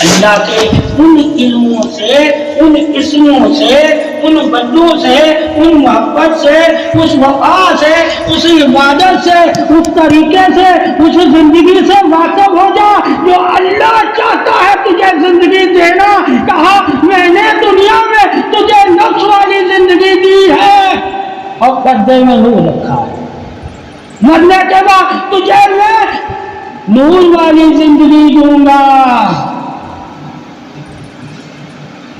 اللہ کے ان علموں سے، ان اسموں سے، ان بدوں سے، ان محبت سے، اس وفا سے، اس عبادت سے، اس طریقے سے، اس زندگی سے واقف ہو جا جو اللہ چاہتا ہے تجھے زندگی دینا. کہا میں نے دنیا میں تجھے نفس والی زندگی دی ہے اور پردے میں نور رکھا ہے. مرنے کے بعد تجھے میں نور والی زندگی دوں گا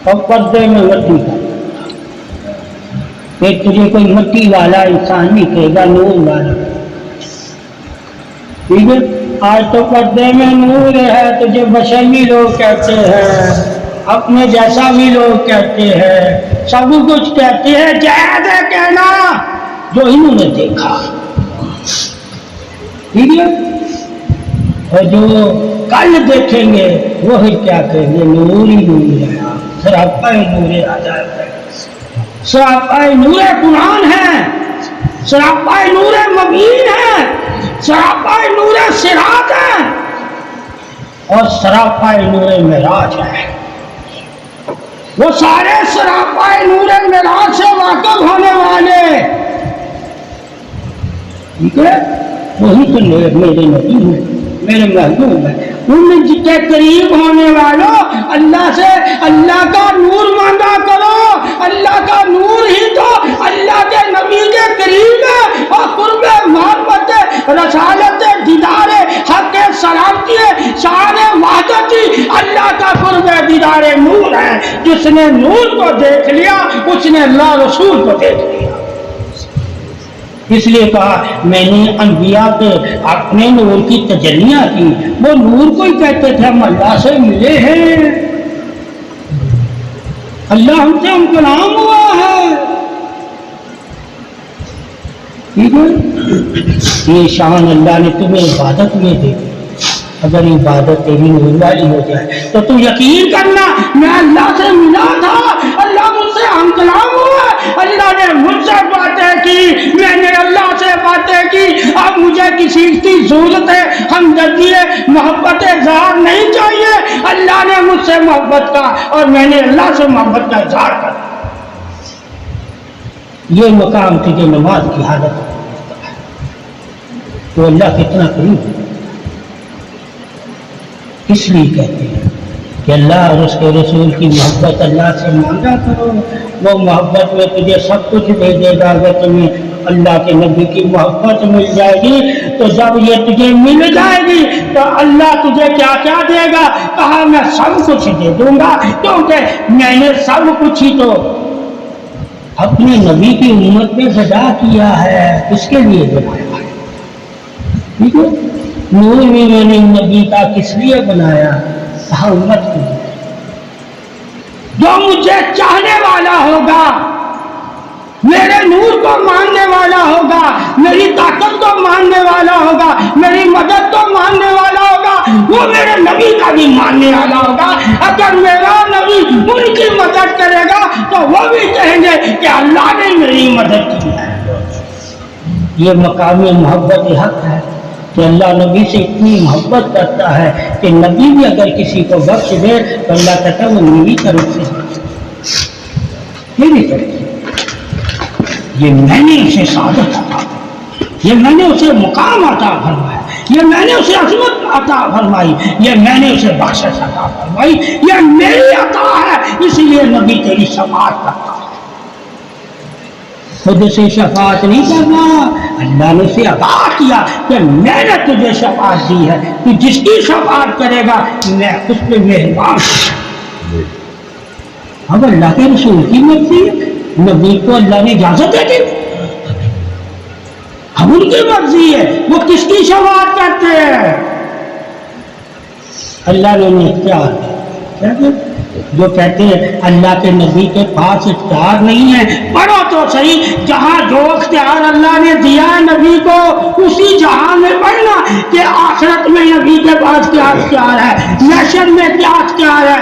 اور پردے میں مٹی کا. پھر تجھے کوئی مٹی والا انسان نہیں کہے گا، نور والا. ٹھیک ہے. آج تو پردے میں نور ہے، تجھے بشر بھی لوگ کہتے ہیں، اپنے جیسا بھی لوگ کہتے ہیں، سب کچھ کہتے ہیں. جائز ہے کہنا جو انہوں نے دیکھا. ٹھیک ہے. اور جو کل دیکھیں گے وہی کیا کہیں گے، نور ہی نور ہے، سراپا نور عجائب ہے، سراپا نور قرآن ہے، سراپا نور مبین ہے، سراپا نور صراط ہے اور سراپا نور معراج ہے. وہ سارے سراپا نور معراج سے واقف ہونے والے، ٹھیک ہے، وہی تو میرے نبی ہیں، میرے محبوب ہیں. ان کے قریب ہونے والوں اللہ سے اللہ کا نور مانگا کرو. اللہ کا نور ہی تو اللہ کے نبی کے قریب ہے اور قرب محبت رسالت دیدار حق سلامتی شان وحدتی اللہ کا قرب دیدار نور ہے. جس نے نور کو دیکھ لیا اس نے اللہ رسول کو دیکھ لیا. اس لیے کہا میں نے انبیاء کے اپنے نور کی تجلیاں کی. وہ نور کو ہی کہتے تھے ہم اللہ سے ملے ہیں، اللہ ہم سے ہم کلام ہوا ہے. ٹھیک ہے. یہ شان اللہ نے تمہیں عبادت میں دے دی. اگر عبادت تیری نور والی ہو جائے تو تم یقین کرنا میں اللہ سے ملا تھا، اللہ مجھ سے ہم کلام ہوا، اللہ نے مجھ سے باتیں کی، میں نے اللہ سے باتیں کی. اب مجھے کسی کی ضرورت ہے ہمدردی محبت اظہار نہیں چاہیے. اللہ نے مجھ سے محبت کا اور میں نے اللہ سے محبت کا اظہار کر. یہ مقام تجھے نماز کی حالت ہے تو اللہ کتنا قریب ہے. اس لیے کہتے ہیں کہ اللہ اور اس کے رسول کی محبت اللہ سے مانگا کرو. وہ محبت میں تجھے سب کچھ دے دے گا. اگر تمہیں اللہ کے نبی کی محبت مل جائے گی تو جب یہ تجھے مل جائے گی تو اللہ تجھے کیا کیا دے گا. کہا میں سب کچھ دے دوں گا کیونکہ میں نے سب کچھ ہی تو اپنے نبی کی امت میں فدا کیا ہے. اس کے لیے بنایا ہے. ٹھیک ہے. نور بھی میں نے نبی کا کس لیے بنایا؟ کہا امت کے لیے. جو مجھے چاہنے والا ہوگا، میرے نور کو ماننے والا ہوگا، میری طاقت کو ماننے والا ہوگا، میری مدد کو ماننے والا ہوگا، وہ میرے نبی کا بھی ماننے والا ہوگا. اگر میرا نبی ان کی مدد کرے گا تو وہ بھی کہیں گے کہ اللہ نے میری مدد کی ہے. یہ مقام محبت حق ہے کہ اللہ نبی سے اتنی محبت کرتا ہے کہ نبی بھی اگر کسی کو بخش دے تو اللہ کہتا ہے وہ میری طرف سے میری طرف سے. یہ میں نے اسے سعادت عطا کی، یہ میں نے اسے مقام عطا فرمایا، یہ میں نے اسے عظمت عطا فرمائی، یہ میں نے اسے بخشش عطا فرمائی، یہ میری عطا ہے. اس لیے نبی تیری شفاعت کرتا ہے. خود سے شفاعت نہیں کرنا، اللہ نے اسے عطا کیا کہ میں نے تجھے شفاعت دی ہے، تو جس کی شفاعت کرے گا میں اس پہ مہربان ہوں. اب اللہ کے رسول کی مرضی ہے، نبی کو اللہ نے اجازت دے دی، اب ان کی مرضی ہے وہ کس کی شفاعت کرتے ہیں. اللہ نے انہیں اختیار دیا. جو کہتے ہیں اللہ کے نبی کے پاس اختیار نہیں ہے، پڑھو تو صحیح جہاں جو اختیار اللہ نے دیا ہے نبی کو اسی جہاں میں پڑھنا کہ آخرت میں نبی کے پاس کیا اختیار ہے، محشر میں کیا اختیار ہے،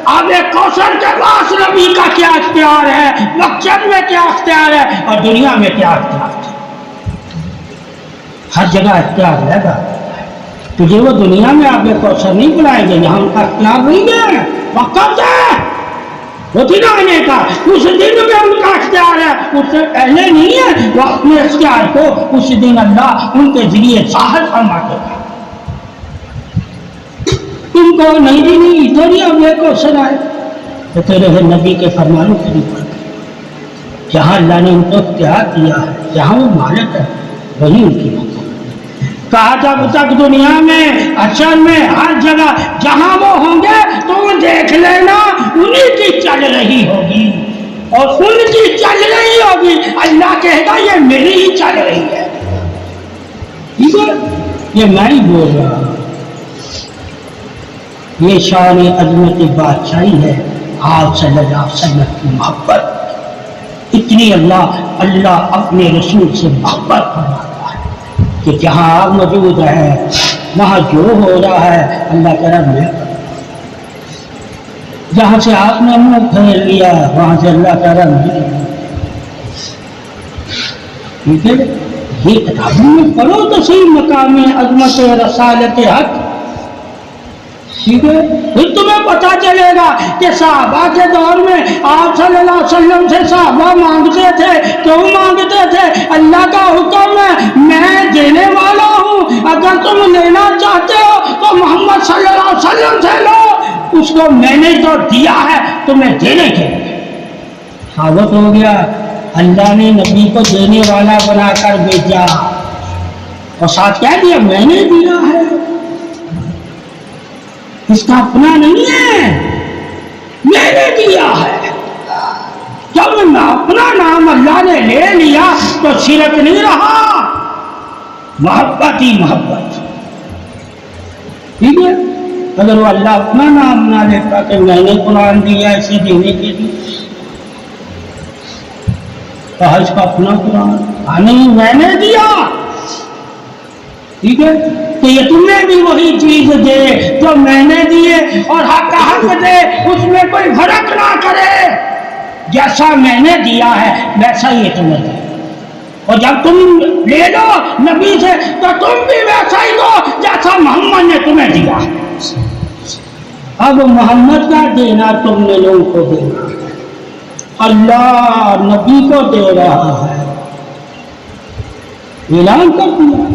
آب کوثر کے پاس نبی کا کیا اختیار ہے، مقصد میں کیا اختیار ہے اور دنیا میں کیا اختیار ہے. ہر جگہ اختیار رہے گا. تجھے وہ دنیا میں آگے کوثر نہیں پلائیں گے، یہاں ان کا اختیار نہیں ہے، وقت ہے وہ دن آنے کا، اس دن میں ان کا اختیار ہے، اس سے پہلے نہیں ہے۔ وہ اپنے اختیار کو اس دن اللہ ان کے ذریعے ظاہر فرما دے گا۔ تم کو نہیں بھی نہیں تھوڑی اب یہ کوثر آئے تو تیرے نبی کے فرمانوں کے اوپر جہاں اللہ نے ان کو اختیار دیا ہے، جہاں وہ مالک ہے، وہی ان کی بات۔ کہا جب تک دنیا میں اصل میں ہر جگہ جہاں وہ ہوں گے تو وہ دیکھ لینا انہیں کی چل رہی ہوگی، اور ان کی چل رہی ہوگی، اللہ کہے گا یہ میری ہی چل رہی ہے، ٹھیک ہے، یہ میں ہی بول رہا ہوں۔ یہ شان عظمت بادشاہی ہے آپ صلی اللہ علیہ وسلم کی محبت، اتنی اللہ اپنے رسول سے محبت فرماتا ہے کہ جہاں آپ موجود ہے وہاں جو ہو رہا ہے اللہ کہہ رہا میں، جہاں سے آپ نے منہ پھیر لیا وہاں سے اللہ کہہ رہا نہیں، ٹھیک ہے۔ یہ کتابوں میں پڑھو تو صحیح مقام عظمت رسالت حق، ٹھیک ہے، پھر تمہیں پتا چلے گا کہ صحابہ کے دور میں آپ صلی اللہ علیہ وسلم سے صحابہ مانگتے تھے، کیوں مانگتے تھے؟ اللہ کا حکم ہے میں دینے والا ہوں، اگر تم لینا چاہتے ہو تو محمد صلی اللہ علیہ وسلم سے لو، اس کو میں نے تو دیا ہے تمہیں دینے کے لیے۔ ثابت ہو گیا اللہ نے نبی کو دینے والا بنا کر بھیجا، اور ساتھ کہہ دیا میں نے دیا ہے، اس کا اپنا نہیں ہے، میں نے دیا ہے۔ جب اپنا نام اللہ نے لے لیا تو شرک نہیں رہا، محبت ہی محبت، ٹھیک ہے۔ اگر وہ اللہ اپنا نام نہ لیتا کہ میں نے قرآن دیا اسے دینے کے لیے، کہا اس کا اپنا قرآن، نہیں میں نے دیا، ٹھیک ہے، کہ یہ تمہیں بھی وہی چیز دے جو میں نے دیے، اور حق حق دے، اس میں کوئی فرق نہ کرے، جیسا میں نے دیا ہے ویسا ہی تمہیں دے، اور جب تم لے لو نبی سے تو تم بھی ویسا ہی دو جیسا محمد نے تمہیں دیا۔ اب محمد کا دینا تم نے لوگوں کو دینا، اللہ نبی کو دے رہا ہے، اعلان کر دیا۔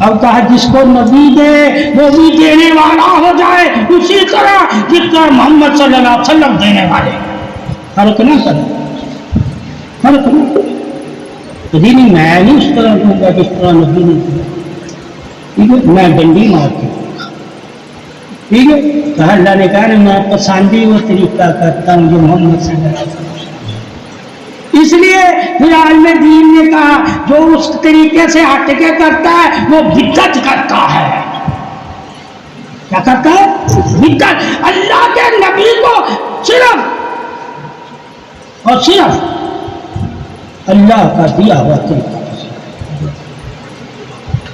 اب کہا جس کو نبی دے وہ بھی دینے والا ہو جائے اسی طرح جس طرح محمد صلی اللہ علیہ وسلم دینے والے، فرق نہ کرے، فرق نہ کرے، نہیں میں نہیں اس طرح دوں گا جس طرح نبی نے دیا، ٹھیک ہے، میں ڈنڈی مارتی ہوں، ٹھیک ہے۔ تو اللہ نے کہا میں پسندی وہ طریقہ کرتا ہوں جو محمد صلی اللہ علیہ وسلم، اس لیے پھر عالم دین نے کہا جو اس طریقے سے ہٹ کے کرتا ہے وہ بدعت کرتا ہے۔ کیا کرتا ہے؟ بدعت۔ اللہ کے نبی کو صرف اور صرف اللہ کا دیا ہوا طریقہ،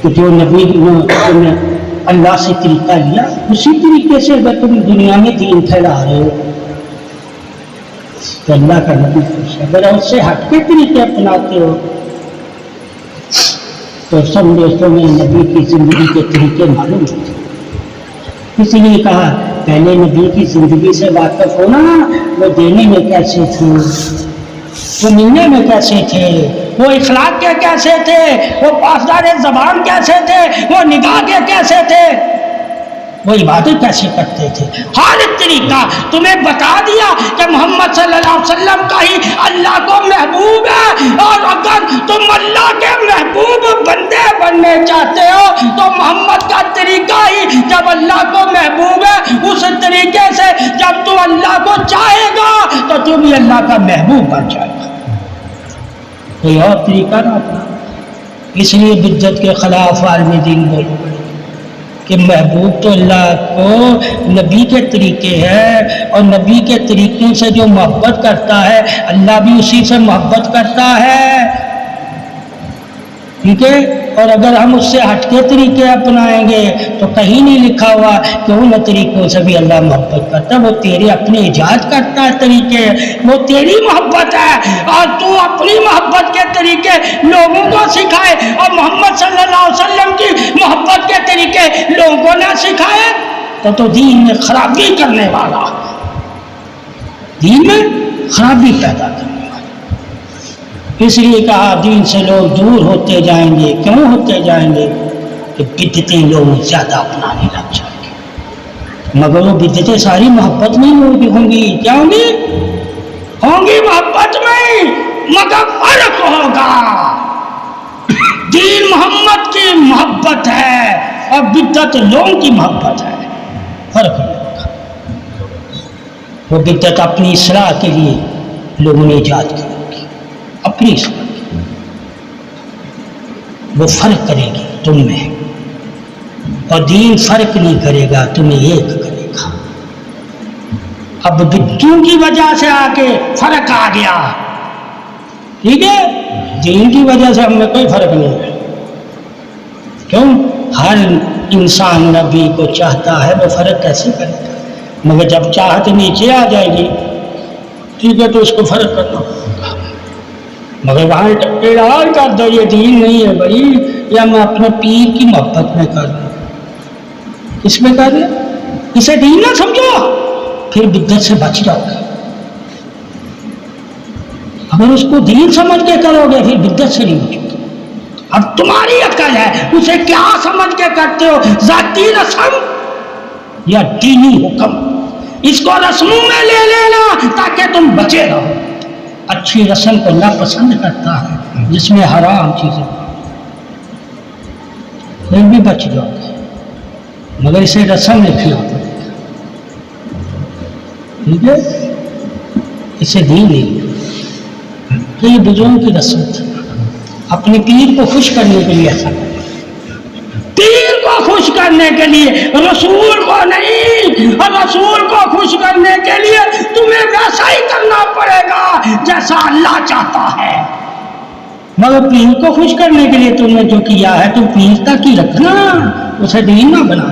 کہ جو نبی نے اللہ سے طریقہ لیا اسی طریقے سے اگر تم دنیا میں دین پھیلا رہے ہو تو اللہ کا نبی خوش ہے، اگر اس سے ہٹ کے طریقے اپناتے ہو تو سمجھو تمہیں نبی کی زندگی کے طریقے معلوم ہوتے، اسی لیے کہا پہلے نبی کی زندگی سے واقف ہونا، وہ دینے میں کیسے تھے، وہ ملنے میں کیسے تھے، وہ اخلاق کے کیسے تھے، وہ پاسدار زبان کیسے تھے، وہ نگاہ کے کیسے تھے، وہ عبادت کیسے کرتے تھے، ہر طریقہ تمہیں بتا دیا کہ محمد صلی اللہ علیہ وسلم کا ہی اللہ کو محبوب ہے، اور اگر تم اللہ کے محبوب بندے بننے چاہتے ہو تو محمد کا طریقہ ہی جب اللہ کو محبوب ہے اس طریقے سے جب تم اللہ کو چاہے گا تو تم بھی اللہ کا محبوب بن جائے گا، کوئی اور طریقہ نہ تھا۔ اس لیے بدعت کے خلاف عالم دین بولو کہ محبوب تو اللہ کو نبی کے طریقے ہے، اور نبی کے طریقے سے جو محبت کرتا ہے اللہ بھی اسی سے محبت کرتا ہے، ٹھیک ہے۔ اور اگر ہم اس سے ہٹ کے طریقے اپنائیں گے تو کہیں نہیں لکھا ہوا کہ ان طریقوں سے بھی اللہ محبت کرتا ہے، وہ تیرے اپنے ایجاد کرتا ہے طریقے، وہ تیری محبت ہے، اور تو اپنی محبت کے طریقے لوگوں کو سکھائے اور محمد صلی اللہ علیہ وسلم کی محبت کے طریقے لوگوں کو نہ سکھائے تو دین میں خرابی کرنے والا، دین میں خرابی پیدا کرنے والا۔ اس لیے کہا دین سے لوگ دور ہوتے جائیں گے۔ کیوں ہوتے جائیں گے؟ کہ بدعتیں لوگ زیادہ اپنانے لگ جائیں گے، مگر وہ بدعتیں ساری محبت میں ہوں گی۔ کیا ہوں گی؟ ہوں گی محبت میں، مگر فرق ہوگا۔ دین محمد کی محبت ہے اور بدعت لوگوں کی محبت ہے، فرق ہوگا۔ وہ بدعت اپنی اصلاح کے لیے لوگوں نے ایجاد کی ہوگی، اپنی اصلاح کی، وہ فرق کرے گی تم میں، اور دین فرق نہیں کرے گا، تمہیں ایک کرے گا۔ اب بدعتوں کی وجہ سے آ کے فرق آ گیا، ٹھیک ہے، دین کی وجہ سے ہم میں کوئی فرق نہیں ہے۔ کیوں؟ ہر انسان نبی کو چاہتا ہے، وہ فرق کیسے کرے گا؟ مگر جب چاہت نیچے آ جائے گی، ٹھیک ہے، تو اس کو فرق کرنا ہوگا۔ مگر وہاں اعلان کر دو یہ دین نہیں ہے بھائی، یا میں اپنے پیر کی محبت میں کر لوں، کس میں کر لیں؟ اسے دین نہ سمجھو، پھر بدعت سے بچ جاؤ گے۔ اگر اس کو دین سمجھ کے کرو گے، پھر بدعت سے نہیں بچو گے۔ اب تمہاری عقل ہے، اسے کیا سمجھ کے کرتے ہو؟ ذاتی رسم یا دینی حکم؟ اس کو رسموں میں لے لینا تاکہ تم بچے رہو۔ اچھی رسم کو اللہ پسند کرتا ہے، جس میں حرام چیزیں، پھر بھی بچ جاؤ گے، مگر اسے رسم لکھنا پڑے گا، ٹھیک ہے، اسے دین نہیں۔ تو یہ بزرگوں کی رسم تھی، اپنے پیر کو خوش کرنے کے لیے ایسا کرنا، پیر کو خوش کرنے کے لیے، رسول کو نہیں۔ اور رسول کو خوش کرنے کے لیے تمہیں ویسا ہی کرنا پڑے گا جیسا اللہ چاہتا ہے، مگر پیر کو خوش کرنے کے لیے تم نے جو کیا ہے تم پیر تک ہی رکھنا، اسے دین نہ بنا،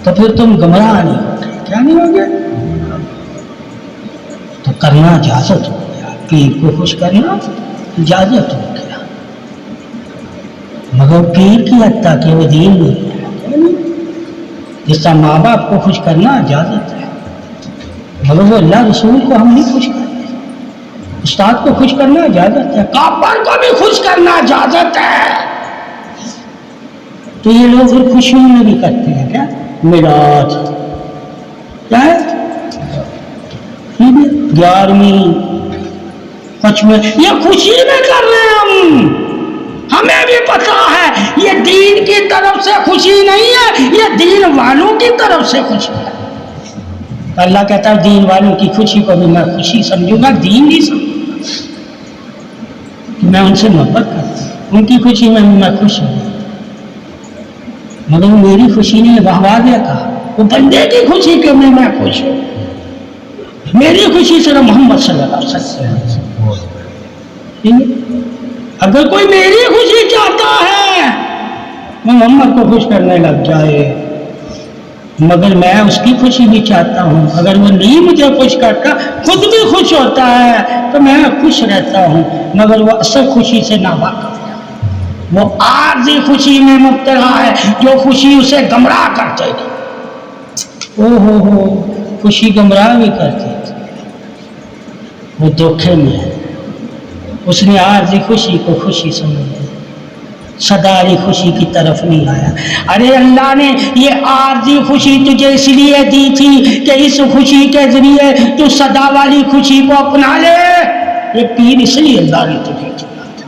تو پھر تم گمراہ نہیں ہوگے۔ کیا نہیں ہوگے؟ تو کرنا اجازت ہو گیا، پیر کو خوش کرنا اجازت ہو گیا، مگر پیر کی حد تک وہ دین نہیں ہے۔ جس طرح ماں باپ کو خوش کرنا اجازت ہے، مگر وہ اللہ رسول کو ہم نہیں خوش کرتے۔ استاد کو خوش کرنا اجازت ہے، کافر کو بھی خوش کرنا اجازت ہے۔ تو یہ لوگ پھر خوشیوں میں بھی کرتے ہیں، کیا میراث، کیا ہے 11ویں 5ویں، یہ خوشی میں کر رہے ہیں ہم۔ ہمیں بھی پتا ہے یہ دین کی طرف سے خوشی نہیں ہے، یہ دین والوں کی طرف سے خوشی ہے۔ اللہ کہتا ہے دین والوں کی خوشی کو بھی میں خوشی سمجھوں گا، دین نہیں سمجھوں گا۔ میں ان سے محبت کرتا ہوں، ان کی خوشی میں بھی میں خوش ہوں، مگر میری خوشی نہیں ہے۔ واہ کہا وہ بندے کی خوشی کے میں خوش ہوں، میری خوشی صرف محمد صلی اللہ علیہ وسلم۔ اگر کوئی میری خوشی چاہتا ہے وہ محمد کو خوش کرنے لگ جائے، مگر میں اس کی خوشی بھی چاہتا ہوں۔ اگر وہ نہیں مجھے خوش کرتا، خود بھی خوش ہوتا ہے تو میں خوش رہتا ہوں، مگر وہ اصل خوشی سے ناواقف ہے، وہ عارضی خوشی میں مبتلا ہے جو خوشی اسے گمراہ کرتے گی۔ ہو خوشی گمراہ بھی کرتی تھی، وہ دھوکے میں ہے، اس نے عارضی خوشی کو خوشی سمجھ لی، سداری خوشی کی طرف نہیں آیا۔ ارے اللہ نے یہ عارضی خوشی تجھے اس لیے دی تھی کہ اس خوشی کے ذریعے تو سدا والی خوشی کو اپنا لے۔ یہ پیر اس لیے اللہ نے تجھے دیا تھا،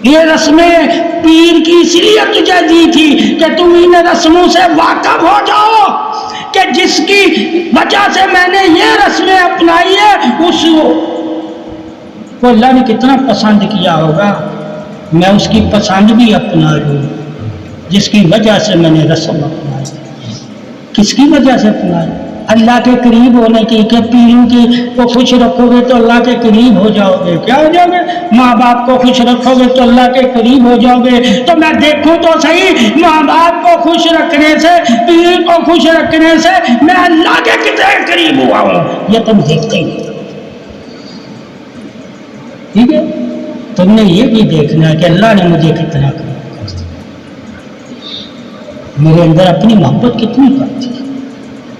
یہ رسمیں پیر کی اس لیے تجھے دی تھی کہ تم ان رسموں سے واقف ہو جاؤ کہ جس کی وجہ سے میں نے یہ رسمیں اپنائی ہے اس کو اللہ نے کتنا پسند کیا ہوگا، میں اس کی پسند بھی اپنا لوں، جس کی وجہ سے میں نے رسم اپنائی۔ کس کی وجہ سے اپنائی؟ اللہ کے قریب ہونے کی کہ پیروں کی کو خوش رکھو گے تو اللہ کے قریب ہو جاؤ گے. کیا ہو جاؤ گے؟ ماں باپ کو خوش رکھو گے تو اللہ کے قریب ہو جاؤ گے. تو میں دیکھوں تو صحیح، ماں باپ کو خوش رکھنے سے، پیر کو خوش رکھنے سے میں اللہ کے کتنے قریب ہوا ہوں، یہ تم دیکھتے ہی نہیں. ٹھیک ہے، تم نے یہ بھی دیکھنا ہے کہ اللہ نے مجھے کتنا قریب کر دیا، میرے اندر اپنی محبت کتنی کرتی ہے.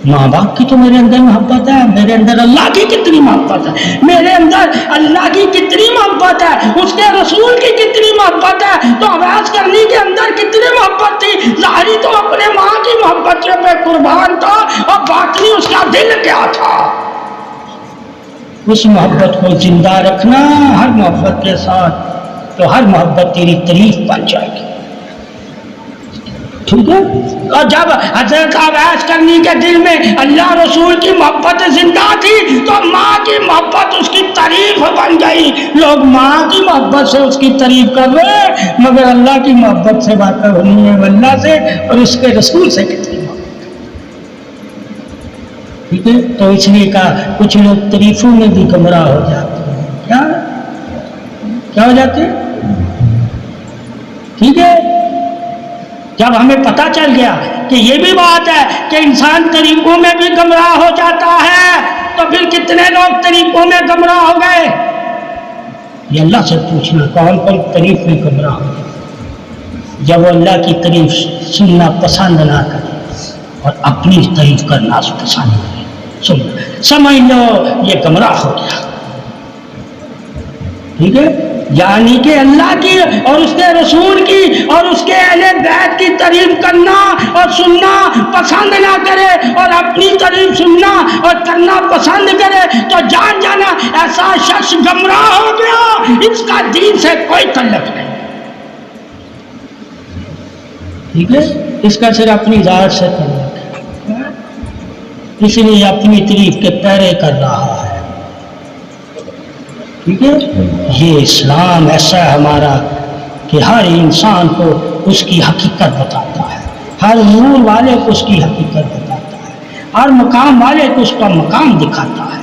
ماں باپ کی تو میرے اندر محبت ہے، میرے اندر اللہ کی کتنی محبت ہے، میرے اندر اللہ کی کتنی محبت ہے، اس کے رسول کی کتنی محبت ہے. تو عویس کرنی کے اندر کتنی محبت تھی. ظاہری تو اپنے ماں کی محبت پہ قربان تھا، اور باطنی اس کا دل کیا تھا. اس محبت کو زندہ رکھنا ہر محبت کے ساتھ، تو ہر محبت تیری تعریف بن جائے گی. ٹھیک ہے. اور جب حضرت عویس کرنی کے دل میں اللہ رسول کی محبت زندہ تھی تو ماں کی محبت اس کی تعریف بن گئی. لوگ ماں کی محبت سے اس کی تعریف کر رہے، مگر اللہ کی محبت سے واقف نہیں ہے. اللہ سے اور اس کے رسول سے کتنی محبت. ٹھیک ہے. تو اس لیے کہا کچھ لوگ تعریفوں میں بھی گمراہ ہو جاتے ہیں. کیا ہو جاتے ہیں؟ ٹھیک ہے. جب ہمیں پتہ چل گیا کہ یہ بھی بات ہے کہ انسان طریقوں میں بھی گمراہ ہو جاتا ہے، تو پھر کتنے لوگ طریقوں میں گمراہ ہو گئے. یہ اللہ سے پوچھنا کون کون طریق میں گمراہ ہو گئے. جب وہ اللہ کی تعریف سننا پسند نہ کرے اور اپنی تعریف کرنا پسند کرے، سننا سمجھ لو یہ گمراہ ہو گیا. ٹھیک ہے. یعنی کہ اللہ کی اور اس کے رسول کی اور اس کے اہل بیت کی تعریف کرنا اور سننا پسند نہ کرے اور اپنی تعریف سننا اور کرنا پسند کرے، تو جان جانا ایسا شخص گمراہ ہو گیا، اس کا دین سے کوئی تعلق نہیں. ٹھیک ہے. اس کا صرف اپنی ذات سے تعلق ہے، اس لیے اپنی تعریف کے پیرے کر رہا ہے. ٹھیک ہے. یہ اسلام ایسا ہے ہمارا کہ ہر انسان کو اس کی حقیقت بتاتا ہے، ہر نور والے کو اس کی حقیقت بتاتا ہے، ہر مقام والے کو اس کا مقام دکھاتا ہے.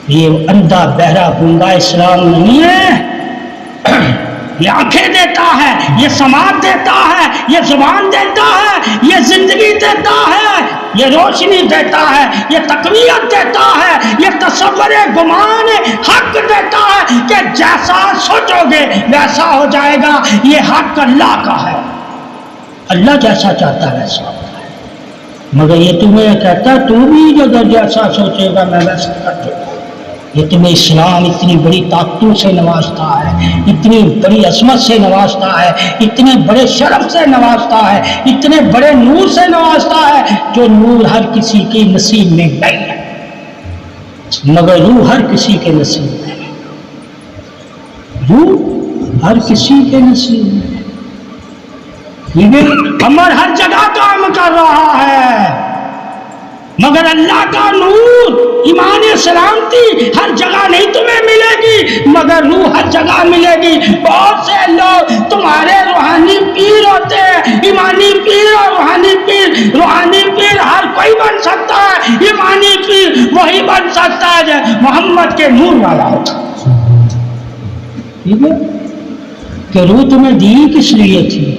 یہ اندھا بہرا گنگا اسلام نہیں ہے. یہ آنکھیں دیتا ہے، یہ سماعت دیتا ہے، یہ زبان دیتا ہے، یہ زندگی دیتا ہے، یہ روشنی دیتا ہے، یہ تقویت دیتا ہے، یہ تصور گمان حق دیتا ہے کہ جیسا سوچو گے ویسا ہو جائے گا. یہ حق اللہ کا ہے، اللہ جیسا چاہتا ہے ویسا ہوتا ہے. مگر یہ تمہیں کہتا ہے تو بھی جو جیسا سوچے گا میں ویسا کر دوں گا. یہ تمہیں اسلام اتنی بڑی طاقتوں سے نوازتا ہے، اتنی بڑی عظمت سے نوازتا ہے، اتنے بڑے شرف سے نوازتا ہے، اتنے بڑے نور سے نوازتا ہے، جو نور ہر کسی کے نصیب میں نہیں ہے، مگر روح ہر کسی کے نصیب میں ہے. روح ہر کسی کے نصیب میں ہے. ٹھیک ہے. عمر ہر جگہ کام کر رہا ہے، مگر اللہ کا نور ایمان سلامتی ہر جگہ نہیں تمہیں ملے گی، مگر روح ہر جگہ ملے گی. بہت سے لوگ تمہارے روحانی پیر ہوتے ہیں، ایمانی پیر اور روحانی پیر. روحانی پیر ہر کوئی بن سکتا ہے، ایمانی پیر وہی بن سکتا ہے جو محمد کے نور والا ہوتا. ٹھیک ہے. کہ روح تمہیں دی کس لیے تھی؟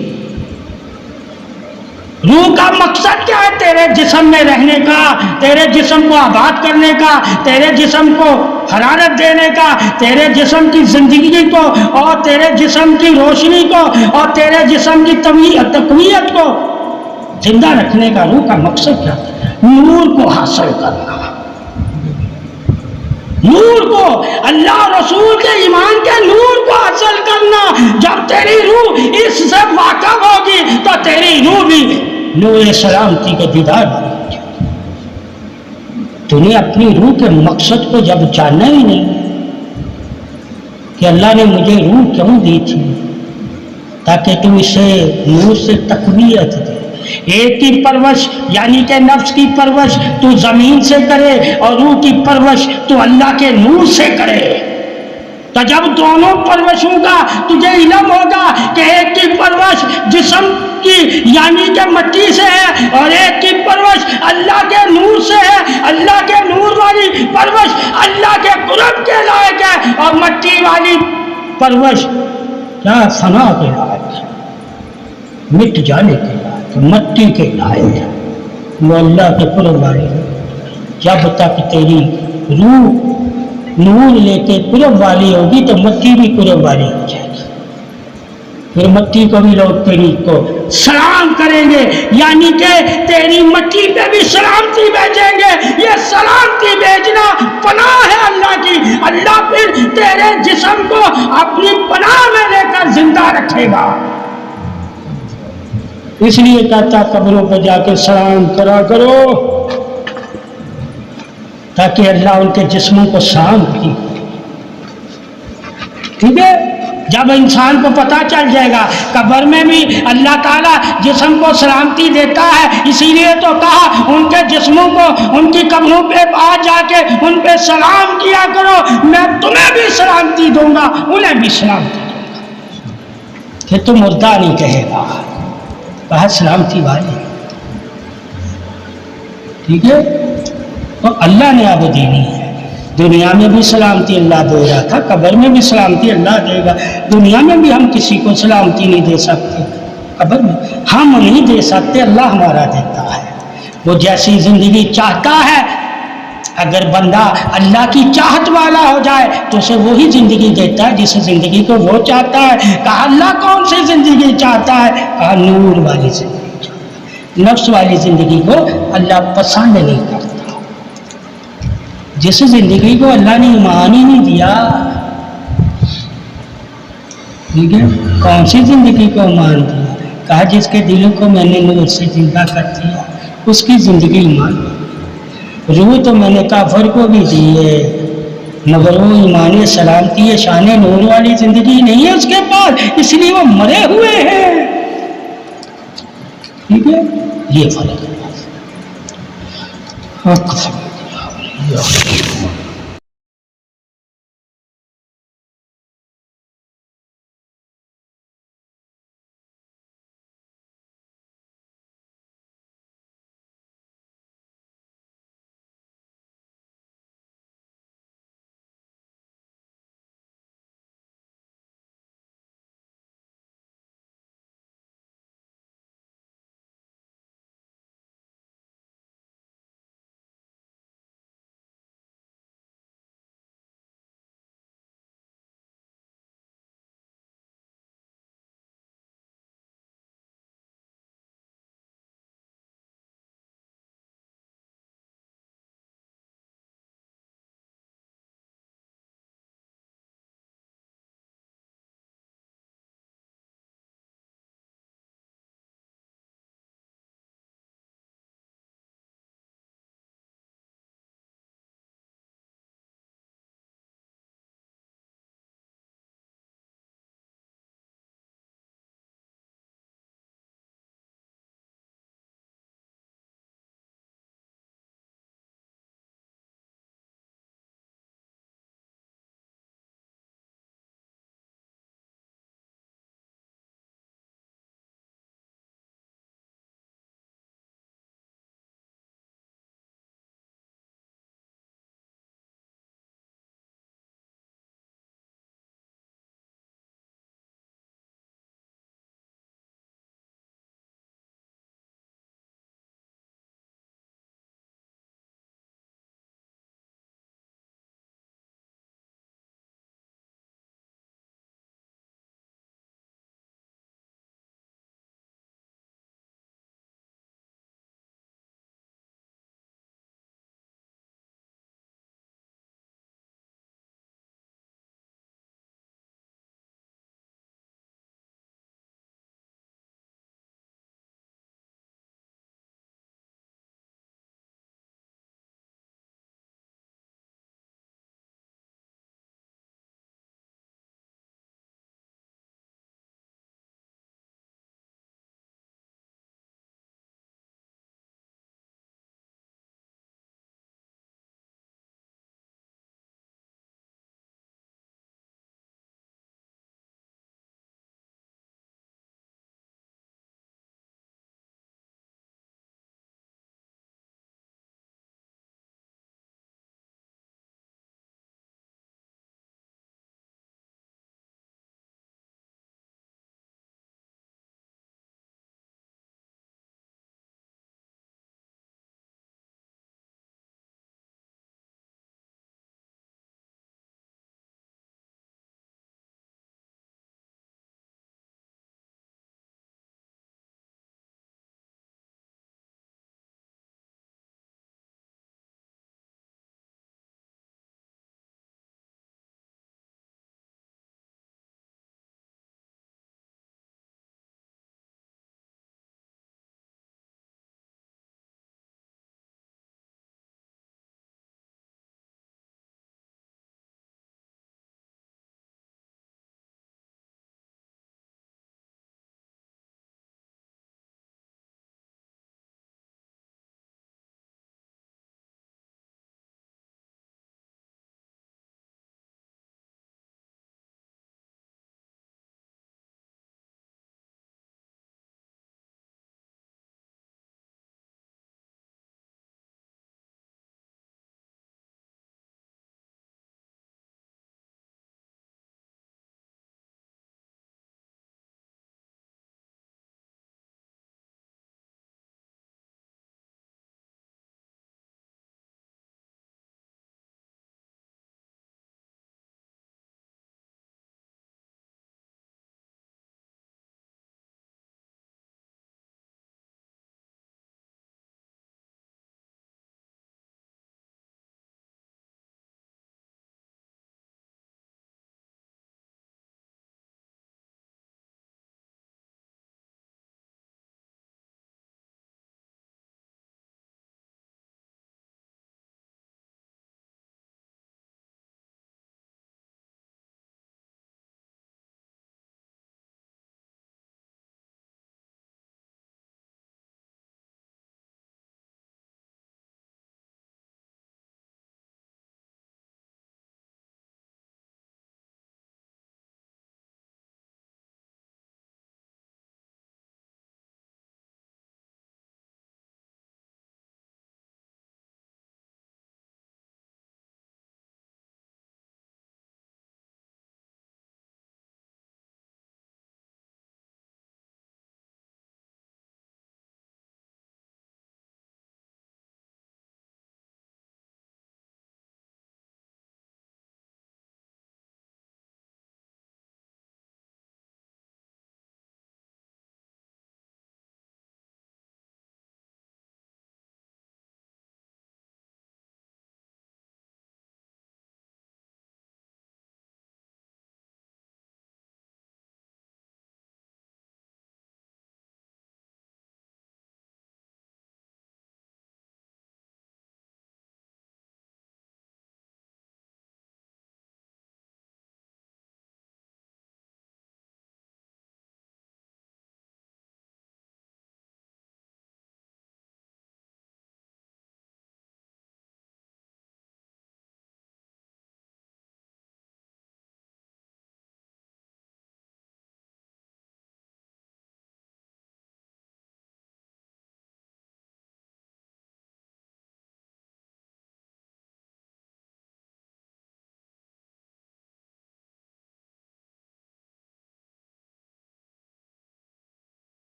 روح کا مقصد کیا ہے؟ تیرے جسم میں رہنے کا، تیرے جسم کو آباد کرنے کا، تیرے جسم کو حرارت دینے کا، تیرے جسم کی زندگی کو اور تیرے جسم کی روشنی کو اور تیرے جسم کی تقویت کو زندہ رکھنے کا. روح کا مقصد کیا ہے؟ نور کو حاصل کرنا، نور کو، اللہ رسول کے ایمان کے نور کو حاصل کرنا. جب تیری روح اس سے واقف ہوگی تو تیری روح بھی نور سلامتی کا دیدار ہوگی. تو نے اپنی روح کے مقصد کو جب جانا ہی نہیں کہ اللہ نے مجھے روح کیوں دی تھی، تاکہ تم اسے نور سے تقویت دے. ایک کی پرورش یعنی کہ نفس کی پرورش تو زمین سے کرے اور روح کی پرورش تو اللہ کے نور سے کرے. تو جب دونوں پرورشوں کا تجھے علم ہوگا کہ ایک کی پرورش جسم کی یعنی کہ مٹی سے ہے اور ایک کی پرورش اللہ اللہ کے نور سے ہے، اللہ کے نور والی پرورش اللہ کے قرب کے لائق ہے، اور مٹی والی پرورش کیا فنا کے لائق ہے، مٹ جانے کے لائق ہے، مٹی کے لائق ہے، وہ اللہ کے قرب والی ہے۔ جب تک تیری روح نور لے کے قرب والی ہوگی تو مٹی بھی قرب والی ہو جائے گی، پھر مٹی کو بھی لوگ تیری کو سلام کریں گے، یعنی کہ تیری مٹی پہ بھی سلامتی بھیجیں گے۔ یہ سلامتی بھیجنا پناہ ہے اللہ کی، اللہ پھر تیرے جسم کو اپنی پناہ میں لے کر زندہ رکھے گا۔ اس لیے کہتا قبروں پہ جا کے سلام کرا کرو تاکہ اللہ ان کے جسموں کو سلام کی۔ ٹھیک ہے، جب انسان کو پتہ چل جائے گا قبر میں بھی اللہ تعالیٰ جسم کو سلامتی دیتا ہے، اسی لیے تو کہا ان کے جسموں کو ان کی قبروں پہ آ جا کے ان پہ سلام کیا کرو، میں تمہیں بھی سلامتی دوں گا انہیں بھی سلامتی دوں گا۔ پھر تو مردہ نہیں کہے گا، کہا سلامتی والے۔ ٹھیک ہے، تو اللہ نے اب دینی ہے، دنیا میں بھی سلامتی اللہ دے رہا تھا، قبر میں بھی سلامتی اللہ دے گا۔ دنیا میں بھی ہم کسی کو سلامتی نہیں دے سکتے، قبر میں ہم نہیں دے سکتے، اللہ ہمارا دیتا ہے۔ وہ جیسی زندگی چاہتا ہے، اگر بندہ اللہ کی چاہت والا ہو جائے تو اسے وہی زندگی دیتا ہے جس زندگی کو وہ چاہتا ہے۔ کہا اللہ کون سی زندگی چاہتا ہے؟ کہا نور والی زندگی چاہتا ہے۔ نفس والی زندگی کو اللہ پسند نہیں کرتا۔ جس زندگی کو اللہ نے ایمان ہی نہیں دیا، ٹھیک ہے، کون سی زندگی کو ایمان دیا؟ کہا جس کے دلوں کو میں نے نور سے زندہ کر دیا اس کی زندگی ایمان۔ روح تو میں نے کافر کو بھی دی ہے مگر وہ ایمان سلامتی ہے، شان نور والی زندگی نہیں ہے اس کے پاس، اس لیے وہ مرے ہوئے ہیں۔ ٹھیک ہے، یہ فرق ہے۔